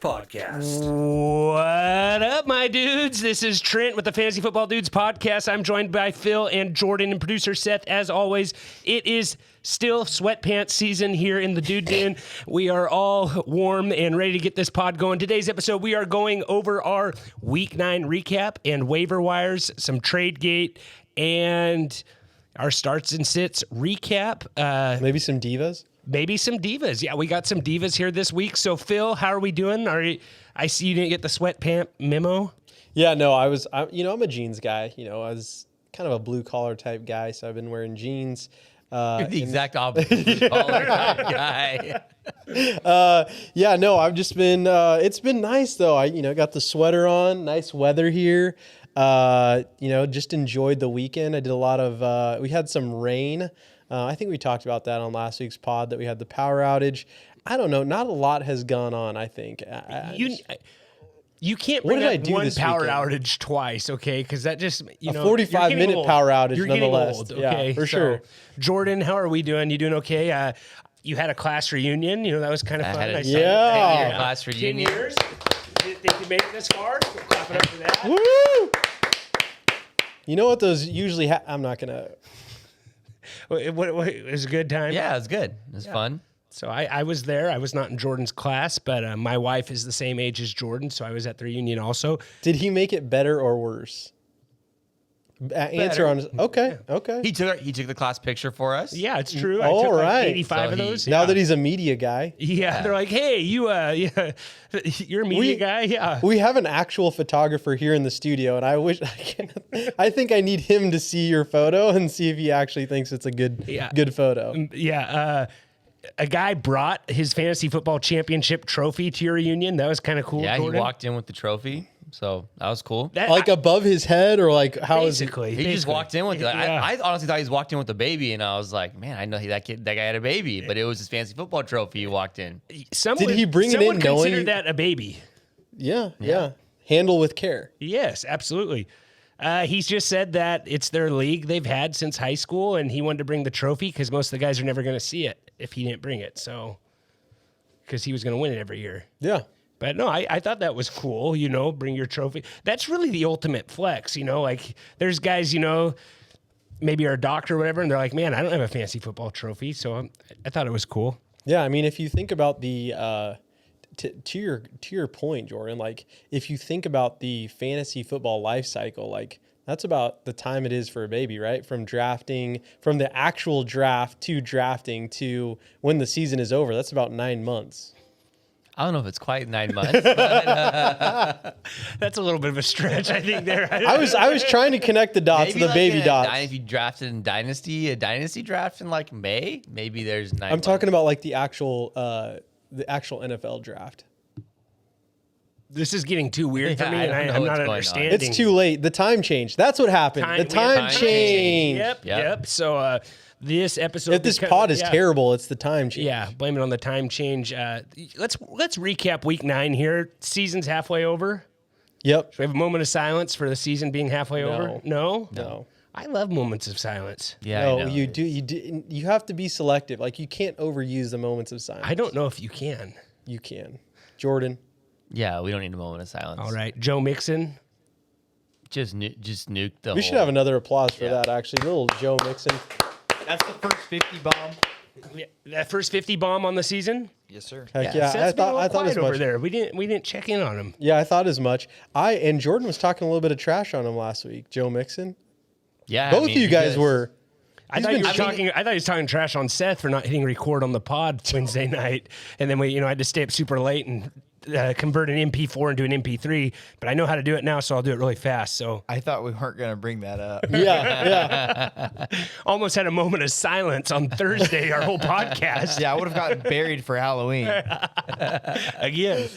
Podcast. What up, my dudes? This is Trent with the Fantasy Football Dudes Podcast. I'm joined by Phil and Jordan and producer Seth. As always, it is still sweatpants season here in the Dude Den. We are all warm and ready to get this pod going. Today's episode, we are going over our Week 9 recap and waiver wires, some trade gate, and our starts and sits recap. Maybe some divas. Maybe some divas. Yeah, we got some divas here this week. So, Phil, how are we doing? I see you didn't get the sweatpant memo. Yeah, no, I'm a jeans guy. I was kind of a blue collar type guy, so I've been wearing jeans. You're the exact opposite blue collar type guy. Yeah, no, I've just been. It's been nice though. I got the sweater on. Nice weather here. Just enjoyed the weekend. I did a lot of. We had some rain. I think we talked about that on last week's pod, that we had the power outage. I don't know. Not a lot has gone on, I think. You can't bring What did I up do one this power weekend? outage twice, okay? Because that just, A you're 45-minute getting old. power outage, You're getting nonetheless. old, Yeah, okay? for So, sure. Jordan, how are we doing? You doing okay? You had a class reunion. That was kind of fun. had a Yeah. 10-year class reunion. 10 years. Didn't think you made it this far. So clap it up for that. Woo! You know what those usually? I'm not gonna. It was a good time. Yeah, it was good. It was fun. So I was there. I was not in Jordan's class, but my wife is the same age as Jordan, so I was at the reunion also. Did he make it better or worse? Answer on. Okay. He took the class picture for us. Yeah, it's true. I All took like right. 85 of So those. Now yeah. that he's a media guy, Yeah, they're like, hey, you're a media guy? Yeah. we have an actual photographer here in the studio, and I think I need him to see your photo and see if he actually thinks it's a good photo. Yeah. A guy brought his fantasy football championship trophy to your reunion. That was kind of cool. Yeah, Jordan. he walked in with the trophy, so that was cool. Like above his head, or like how is it? basically. He just walked in with it. Yeah. I honestly thought he was walked in with a baby, and I was like, man, I know that guy had a baby, but it was his fantasy football trophy he walked in. Someone, Did he bring it someone in knowing- considered that a baby. Yeah. Handle with care. Yes, absolutely. He's just said that it's their league they've had since high school, and he wanted to bring the trophy because most of the guys are never going to see it if he didn't bring it. So, because he was going to win it every year. Yeah. But no, I thought that was cool, bring your trophy. That's really the ultimate flex, like there's guys, maybe are a doctor or whatever, and they're like, man, I don't have a fantasy football trophy. So I thought it was cool. Yeah, I mean, if you think about the to your point, Jordan, like if you think about the fantasy football life cycle, like that's about the time it is for a baby, right? From the actual draft to drafting to when the season is over, that's about 9 months. I don't know if it's quite 9 months. But That's a little bit of a stretch, I think. There, I was trying to connect the dots, maybe the like baby dots. If you drafted in a dynasty draft in like May, maybe there's 9 I'm months. talking about like the actual NFL draft. This is getting too weird for Yeah, me, I and don't know I'm what's not going on. understanding. It's too late. The time changed. That's what happened. The we have time changed. Yep. So this episode, If this pod is terrible, it's the time change. Yeah, blame it on the time change. Let's recap Week 9 here. Season's halfway over. Yep. Do we have a moment of silence for the season being halfway over? No. No. I love moments of silence. Yeah, I No, know. you do. You have to be selective. Like you can't overuse the moments of silence. I don't know if you can. You can, Jordan. Yeah, we don't need a moment of silence. All right, Joe Mixon. Just nuke the We should have another applause for that. Actually, little Joe Mixon. That's the first 50 bomb. That first 50 bomb on the season. Yes, sir. Heck yeah! Seth's been a little I thought quiet as over much. there. We didn't check in on him. Yeah, I thought as much. And Jordan was talking a little bit of trash on him last week. Joe Mixon. Yeah, Both of you guys were. I thought he was talking trash on Seth for not hitting record on the pod Wednesday night, and then I had to stay up super late and convert an MP4 into an MP3. But I know how to do it now, so I'll do it really fast. So I thought we weren't going to bring that up. Yeah. almost had a moment of silence on Thursday, our whole podcast. Yeah, I would have gotten buried for Halloween. Again.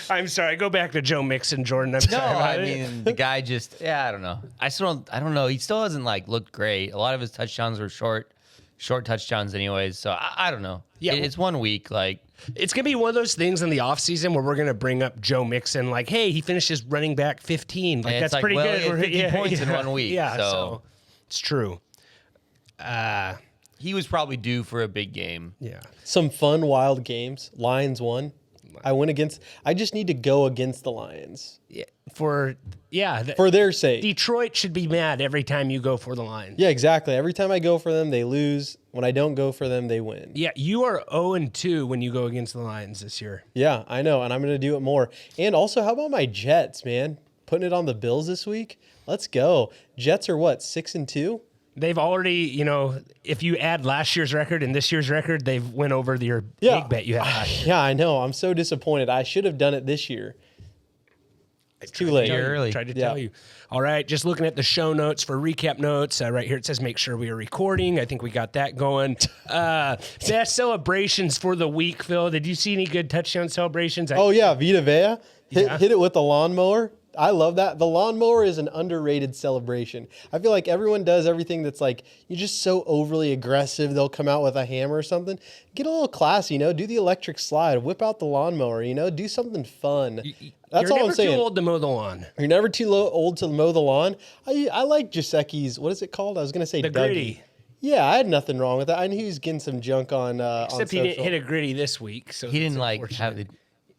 I'm sorry. Go back to Joe Mixon, Jordan. I'm No, sorry. I mean the guy just I don't know. I don't know. He still hasn't looked great. A lot of his touchdowns were short touchdowns anyways. So I don't know. Yeah. It's 1 week. It's going to be one of those things in the offseason where we're going to bring up Joe Mixon, like, hey, he finished his running back 15. Like, And that's it's pretty well, good. he had 50 points in 1 week. Yeah, so so it's true. he was probably due for a big game. Yeah. Some fun, wild games. Lions won. I just need to go against the Lions For their sake. Detroit should be mad every time you go for the Lions. Yeah, exactly. Every time I go for them, they lose. When I don't go for them, they win. Yeah, you are 0-2 when you go against the Lions this year. Yeah, I know, and I'm going to do it more. And also, how about my Jets, man? Putting it on the Bills this week? Let's go. Jets are what, 6-2? They've already, if you add last year's record and this year's record, they've went over your big bet you had. Yeah, I know. I'm so disappointed. I should have done it this year. It's too late. Early. Tried to tell you. All right, just looking at the show notes for recap notes. Right here it says make sure we are recording. I think we got that going. Best celebrations for the week, Phil. Did you see any good touchdown celebrations? Oh, yeah, Vita Vea. Yeah. Hit it with the lawnmower. I love that. The lawnmower is an underrated celebration. I feel like everyone does everything that's like, you're just so overly aggressive. They'll come out with a hammer or something. Get a little classy, do the electric slide, whip out the lawnmower, do something fun. That's all I'm saying. You're never too old to mow the lawn. You're never too old to mow the lawn. I like Giuseppe's, what is it called? I was going to say The Dougie. gritty. Yeah, I had nothing wrong with that. I knew he was getting some junk on Except he didn't hit a gritty this week. So He didn't that's like unfortunate. have the.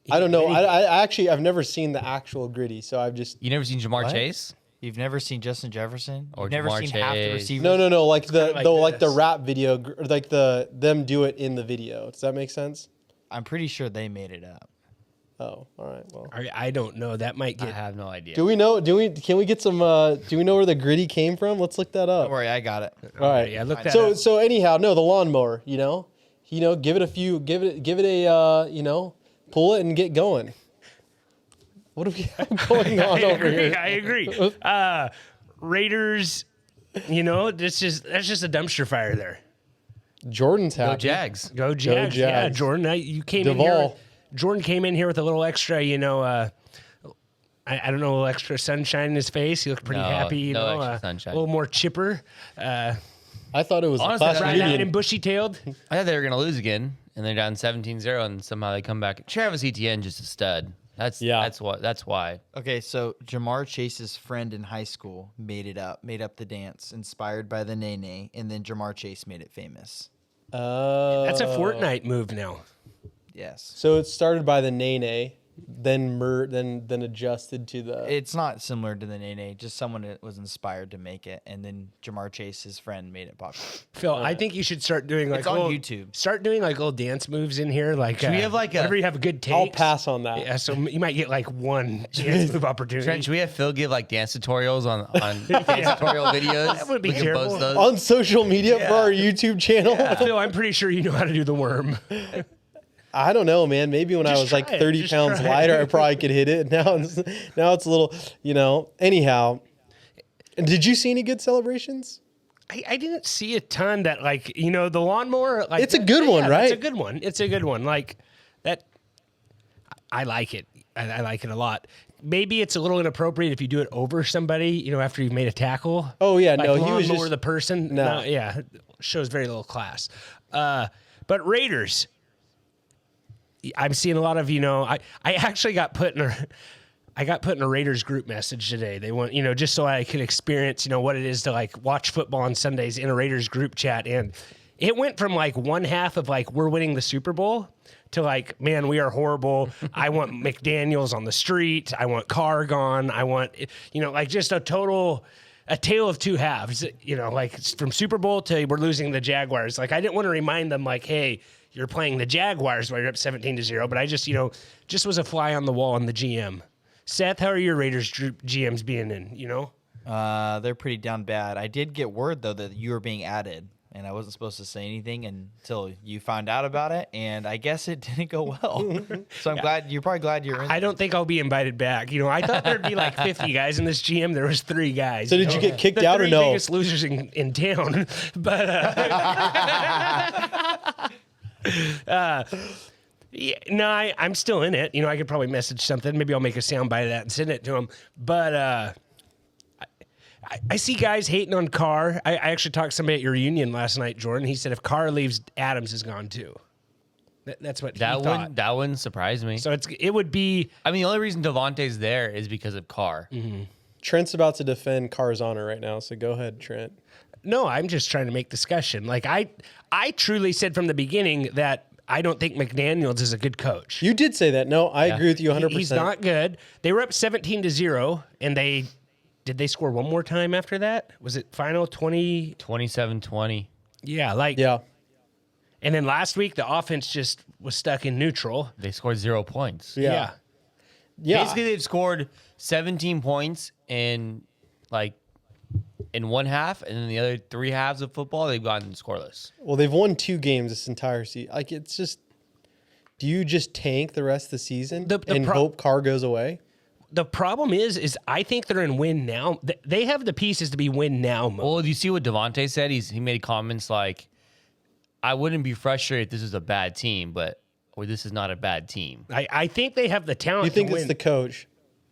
I don't know. I actually, I've never seen the actual gritty, so I've just... You never seen Jamar Chase? You've never seen Justin Jefferson? Or You've never Jamar seen half the Chase. receivers? No, like kinda like the this. rap video, or like them do it in the video. Does that make sense? I'm pretty sure they made it up. Oh, all right. Well, I don't know. That might I get. have no idea. do we know? Can we get some? Do we know where the gritty came from? Let's look that up. Don't worry, I got it. All right. Yeah, look that So up. so anyhow, no, the lawnmower. Give it a few. Give it a. Pull it and get going. What do we have going on over here? I agree. Raiders, that's just a dumpster fire there. Jordan's happy. Go Jags. Go Jags. Yeah, Jags. Jordan, you came in here. Duvall. Jordan came in here with a little extra, I don't know, a little extra sunshine in his face. He looked pretty No, happy, no extra sunshine. a little more chipper. I thought it was Honestly, a class Right Right out reunion. and bushy-tailed. I thought they were going to lose again, and they're down 17-0, and somehow they come back. Travis Etienne just a stud. That's why. Okay, so Jamar Chase's friend in high school made up the dance inspired by the Nene, and then Jamar Chase made it famous. That's a Fortnite move now. Yes. So it started by the Nene, then adjusted to the. It's not similar to the Nene, just someone that was inspired to make it, and then Jamar Chase, his friend, made it popular. Phil, I think you should start doing like It's on little, YouTube. Start doing like little dance moves in here. Like, Should we have like a- whenever you have a good take. I'll pass on that. Yeah, so you might get like one dance move opportunity. Trent, should we have Phil give like dance tutorials on dance tutorial videos? That would be we can terrible. post those. On social media for our YouTube channel. Phil, I'm pretty sure you know how to do the worm. I don't know, man. Maybe when I Just was like try it. 30 Just pounds try it. lighter, I probably could hit it. Now it's a little, Anyhow, did you see any good celebrations? I didn't see a ton that like, the lawnmower. Like It's a good one, right? It's a good one. It's a good one. Like that. I like it. I like it a lot. Maybe it's a little inappropriate if you do it over somebody, after you've made a tackle. Oh, yeah, Like no, he was lawnmower just- the person. No. Yeah, shows very little class. But Raiders. I'm seeing a lot of, I actually got put in a Raiders group message today. They want, just so I could experience, what it is to like watch football on Sundays in a Raiders group chat. And it went from like one half of like, we're winning the Super Bowl to like, man, we are horrible. I want McDaniels on the street. I want Carr gone. I want, like just a tale of two halves, like from Super Bowl to we're losing the Jaguars. Like I didn't want to remind them like, hey, you're playing the Jaguars while you're up 17-0, but I just, just was a fly on the wall on the GM. Seth, how are your Raiders GMs being in, They're pretty down bad. I did get word, though, that you were being added, and I wasn't supposed to say anything until you found out about it, and I guess it didn't go well. So you're probably glad you're in. I don't think I'll be invited back. I thought there'd be like 50 guys in this GM. There was 3 guys. So did you get kicked the out or 3 no? biggest losers in town. But yeah, no, I'm still in it. I could probably message something. Maybe I'll make a soundbite of that and send it to him. But I see guys hating on Carr. I actually talked to somebody at your reunion last night, Jordan. He said if Carr leaves, Adams is gone too. That's what he thought. That wouldn't surprise me. So it would be. I mean, the only reason Devontae's there is because of Carr. Trent's about to defend Carr's honor right now, so go ahead, Trent. No, I'm just trying to make discussion. Like I truly said from the beginning that I don't think McDaniels is a good coach. You did say that. No, I agree with you 100%. He's not good. They were up 17-0, and did they score one more time after that? Was it final 20? 27-20. Yeah, Yeah. And then last week the offense just was stuck in neutral. They scored 0 points. Yeah. Yeah. Basically, they've scored 17 points in one half, and then the other 3 halves of football, they've gotten scoreless. Well, they've won 2 games this entire season. Like, it's just, do you just tank the rest of the season and hope Carr goes away? The problem is I think they're in win now. They have the pieces to be win now mode. Well, do you see what Devontae said? He made comments like, I wouldn't be frustrated if this is a bad team, or this is not a bad team. I think they have the talent You think to it's win. the coach?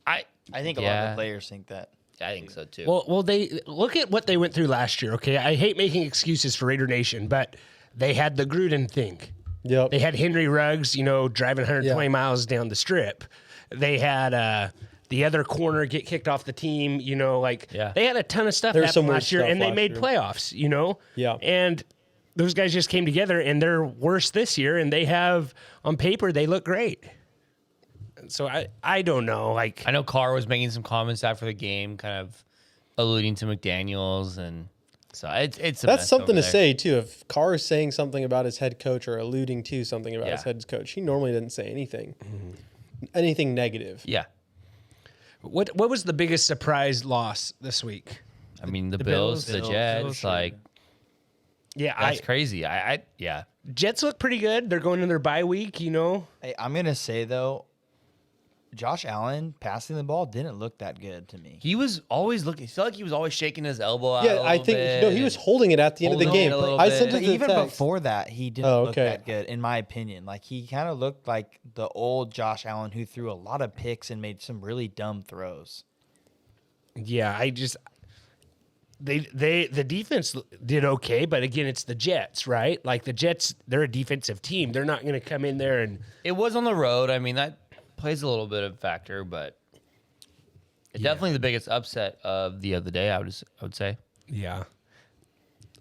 I think a lot of the players think that. I think so too. Well, they look at what they went through last year. Okay, I hate making excuses for Raider Nation, but they had the Gruden thing. Yep. They had Henry Ruggs, driving 120 Yeah. miles down the strip. They had the other corner get kicked off the team. They had a ton of stuff There was happen some weird last year, stuff and they last made year. playoffs. Yeah. And those guys just came together, and they're worse this year. And they have on paper they look great. So I don't know. I know Carr was making some comments after the game, kind of alluding to McDaniels, and so it's a That's mess something over to there. say, too. If Carr is saying something about his head coach or alluding to something about his Yeah. head coach, he normally doesn't say anything. Anything negative. Yeah, What was the biggest surprise loss this week? I mean the Bills, the Jets, Yeah, that's crazy. Yeah. Jets look pretty good. They're going in their bye week. Hey, I'm gonna say though, Josh Allen passing the ball didn't look that good to me. He was always looking. I feel like he was always shaking his elbow out. Yeah, I think he was holding it at the end of the Holding it game. a little I bit. sent it But to the even text. before that, he didn't Oh, look okay. that good, in my opinion. Like he kind of looked like the old Josh Allen who threw a lot of picks and made some really dumb throws. Yeah, the defense did okay, but again, it's the Jets, right? Like the Jets, they're a defensive team. They're not going to come in there and It was on the road. I mean, that plays a little bit of factor, but definitely the biggest upset of the other day. I would say. yeah.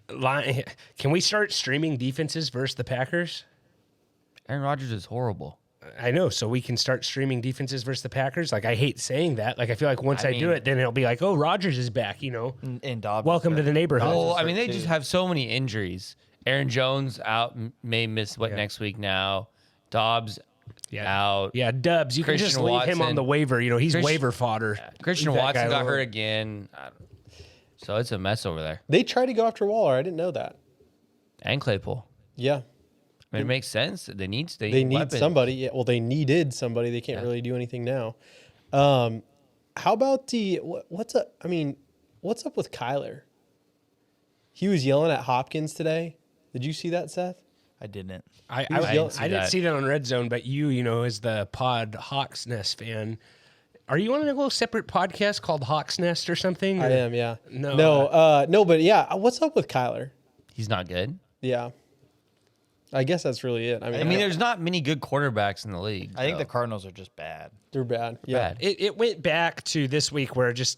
Can we start streaming defenses versus the Packers? Aaron Rodgers is horrible. I know, so we can start streaming defenses versus the Packers. Like I hate saying that. Like I feel like once I do mean- it, then it'll be like, oh, Rodgers is back. And Dobbs. Welcome to the neighborhood. Well, I hurt mean, they too. just have so many injuries. Aaron Jones out, may miss next week now. Dobbs out. Yeah, Dubs. You Christian can just leave him on Watson. the waiver. He's Christian- waiver fodder. Christian Leave that Watson guy got alone. hurt again. So it's a mess over there. They tried to go after Waller. I didn't know that. And Claypool. Yeah. I mean, it makes sense. They need They need weapons. somebody. Yeah, well, they needed somebody. They can't really do anything now. How about what's up? I mean, what's up with Kyler? He was yelling at Hopkins today. Did you see that, Seth? I didn't. I was yelling- didn't see that on Red Zone, but you, as the Pod Hawks Nest fan, are you on a little separate podcast called Hawks Nest or something? I or- am. Yeah. No, No, but yeah. What's up with Kyler? He's not good. Yeah. I guess that's really it. I mean, there's not many good quarterbacks in the league. I think so. the Cardinals are just bad. they're bad. Yeah. Bad. It went back to this week where just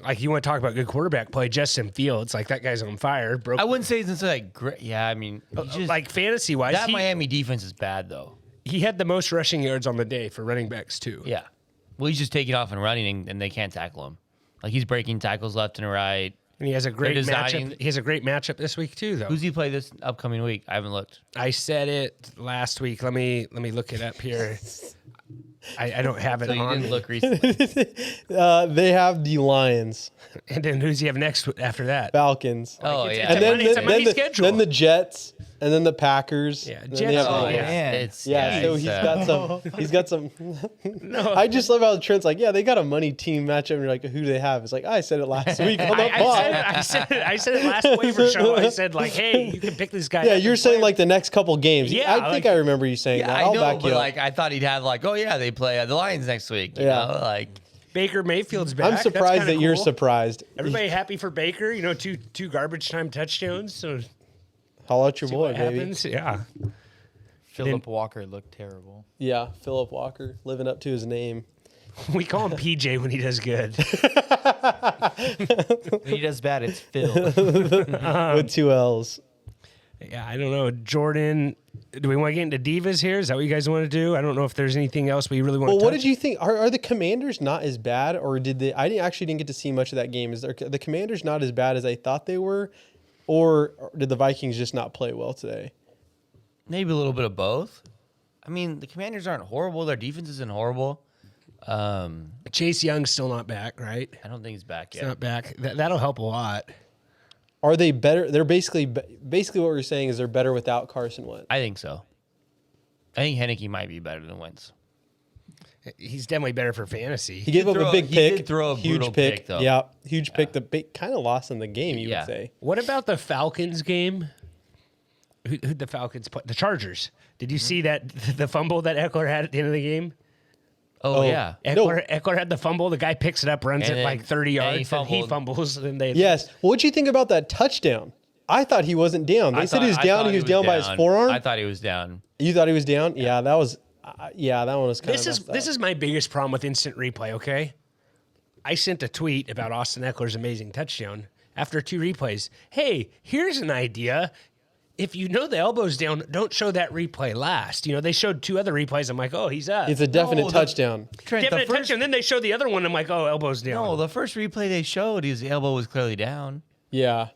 like you want to talk about good quarterback play, Justin Fields, like that guy's on fire. Broke I wouldn't say it's necessarily like great. Yeah, I mean, he just, like fantasy wise, that Miami defense is bad though. he had the most rushing yards on the day for running backs too. Yeah. Well, he's just taking off and running, and they can't tackle him. Like he's breaking tackles left and right. And he has a great They're designing- matchup. He has a great matchup this week too, though. Who's he play this upcoming week? I haven't looked. I said it last week. Let me look it up here. I don't have it So you on. didn't look recently. They have the Lions, And then who's he have next after that? Falcons, Oh it's- yeah. it's a money- it's a money the, schedule. then the Jets, and then the Packers. Yeah, and then Jets. they have Oh, the- yeah. Man. It's, Yeah, so it's, he's got some. I just love how Trent's like, yeah, they got a money team matchup. And you're like, who do they have? It's like, I said it last week on the pod. I said it last waiver show. I said like, hey, you can pick this guy. Yeah, up you're and saying play like the next couple games. Yeah, I like- think I remember you saying yeah, that. I I'll know, back you but up. like I thought he'd have like, oh yeah, they play the Lions next week. You Yeah. know? Like Baker Mayfield's back. I'm That's surprised kinda that you're cool. surprised. Everybody happy for Baker? Two garbage time touchdowns. So Holla at your see boy, what baby. happens. Yeah. Philip Walker looked terrible. Yeah, Philip Walker living up to his name. We call him PJ when he does good. When he does bad, it's Phil. with 2 L's. Yeah, I don't know. Jordan, do we want to get into divas here? Is that what you guys want to do? I don't know if there's anything else we really want Well, to what touch. did you think? Are the Commanders not as bad, or did they? I actually didn't get to see much of that game. Is the Commanders not as bad as I thought they were, or did the Vikings just not play well today? Maybe a little bit of both. I mean, the Commanders aren't horrible. Their defense isn't horrible. Chase Young's still not back, right? I don't think he's back He's yet. not back. That'll help a lot. Are they better? They're basically what we're saying is they're better without Carson Wentz. I think so. I think Heineke might be better than Wentz. He's definitely better for fantasy. He gave up a big he pick. did throw a huge brutal pick. pick, though. Yeah, huge pick. The kind of lost in the game, you Yeah. would say. What about the Falcons game? Who'd the Falcons play? The Chargers. Did you see that the fumble that Eckler had at the end of the game? Oh, yeah. Eckler had the fumble. The guy picks it up, runs And it then- like 30 and he yards, and he fumbled. fumbles. And they Yes. Well, what'd you think about that touchdown? I thought he wasn't down. They said he was down. He was down by his forearm. I thought he was down. You thought he was down? Yeah, that was. Yeah, that one was kind of. This is my biggest problem with instant replay. Okay, I sent a tweet about Austin Eckler's amazing touchdown after 2 replays. Hey, here's an idea. If you know the elbow's down, don't show that replay last. You know, they showed 2 other replays. I'm like, oh, he's up. It's a definite touchdown. Trent, Definite the first, touchdown. Then they showed the other one. I'm like, oh, elbow's down. no, the first replay they showed, his elbow was clearly down. Yeah.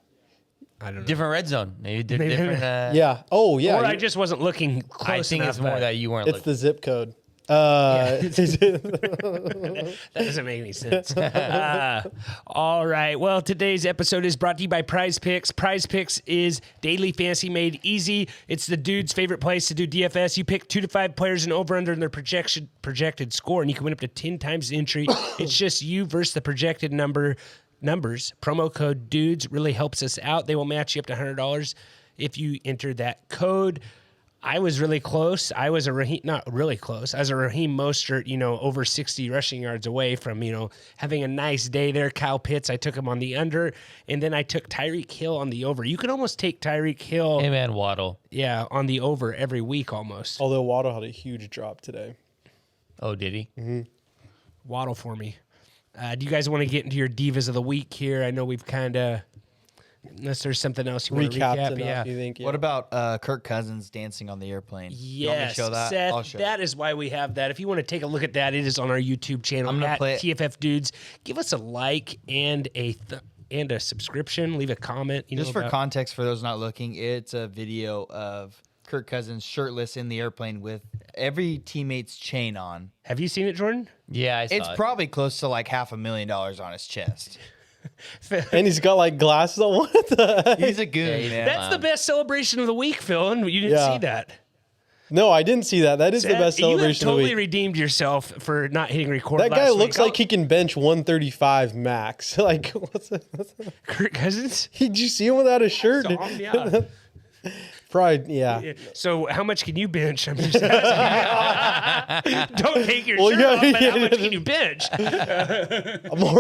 I don't know. Different red zone. Maybe different. Yeah. Oh, yeah. Or I just wasn't looking close I think enough. it's more but that you weren't It's looking. the zip code. that doesn't make any sense. All right. Well, today's episode is brought to you by Prize Picks. Prize Picks is daily fantasy made easy. It's the dude's favorite place to do DFS. You pick 2 to 5 players and over under in their projected score, and you can win up to 10 times the entry. It's just you versus the projected numbers. Promo code DUDES really helps us out. They will match you up to $100 if you enter that code. I was really close. I was not really close. I was a Raheem Mostert, over 60 rushing yards away from, having a nice day there. Kyle Pitts, I took him on the under, and then I took Tyreek Hill on the over. You can almost take Tyreek Hill, Hey, man, Waddle. on the over every week almost. Although Waddle had a huge drop today. Oh, did he? Waddle for me. Do you guys want to get into your divas of the week here? I know we've kind of, unless there's something else you want to Recapped recap. enough, Yeah. you think? What about Kirk Cousins dancing on the airplane? You want me to Yes, show that? Seth, I'll show that is why we have that. If you want to take a look at that, it is on our YouTube channel I'm gonna at play it. TFF Dudes. Give us a like and a subscription. Leave a comment. Just for context, for those not looking, it's a video of Kirk Cousins shirtless in the airplane with every teammate's chain on. Have you seen it, Jordan? Yeah, I saw It's it. probably close to like $500,000 on his chest. And he's got like glasses on. What the? He's a goon, Yeah, man. That's the best celebration of the week, Phil, and you didn't Yeah. see that. No, I didn't see that. That is the best You have celebration of totally the week. redeemed yourself for not hitting record. That guy last looks week. like he can bench 135 max. Like, what's Kirk Cousins. did you see him without a shirt? Saw him, yeah. Probably, yeah. So how much can you bench? I'm just asking. Don't take your Well, shirt yeah, off, but how yeah. much can you bench? More